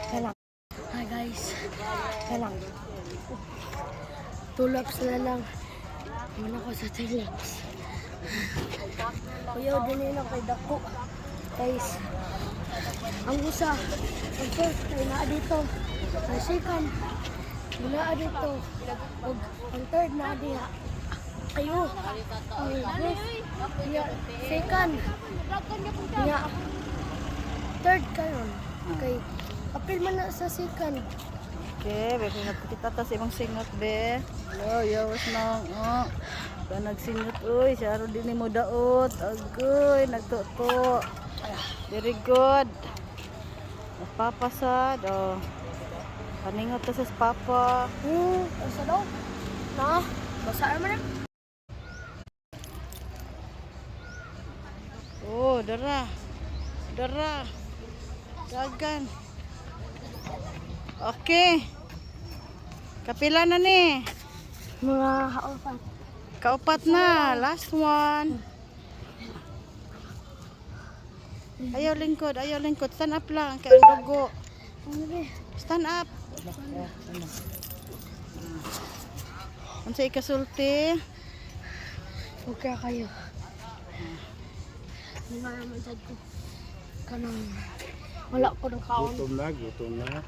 Kalang. Hi guys. Kalang. Tulaps na lang. Muna ko sa tulaps. Kuya, din na kay Dako. Guys, ang usa, ang first ay naa dito. Ang second, naa dito. Ang third naa diha. Ayo. Ang first, second. Third karon. Kay apil man na sa second. Okay, bebe nga kita ta sa imong singot be. Yo, yawas nang. Oh. Ba nagsingot uy, siya ro din mo daot. Agoy, nagtuto. Very good. Napapasad. Oh. Paningot ta sa papa. Asa daw? Na, basa man na. Oh, dara. Dara. Dagan. Okay. Kapila na ni. Mga haopan. Kaupat na. Last one. Ayaw lingkod. Ayaw lingkod. Stand up lang. Kaya ang dugo. Stand up. Ano sa ikasulti? Okay kayo. Mga naman dyan ko. Kanang wala ko ng kaon. Gutom na.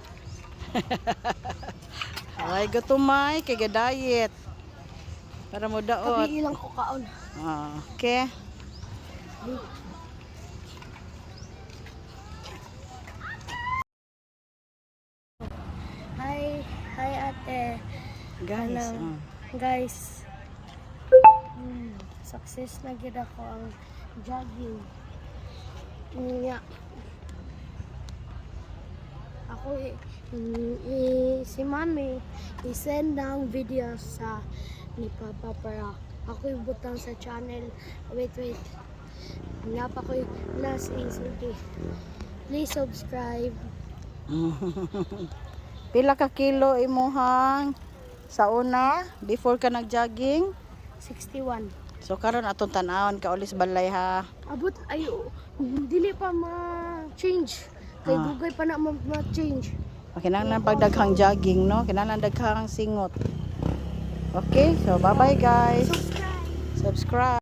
Ay, gutumay. Kaya diet. Para mo daot. Tapi ilang ko kaon. Okay. Hi ate. Guys. Kanang, guys. Success na gid ako ang jogging. Nga. Ako si Mami i-send ng video sa ni Papa para ako ibutang sa channel. Wait. Nga pa ko last insulti. Please subscribe. Pila ka kilo imuhang sa una before ka nag-jogging? 61. So karon atong tan-awon ka ulis balay ha. Abot ayo. Dili pa ma-change. Kay dugay pa na ma-change. Kinahanglan pagdaghang jogging no, kinahanglan daghang singot. Okay, so bye-bye guys. Subscribe. Subscribe.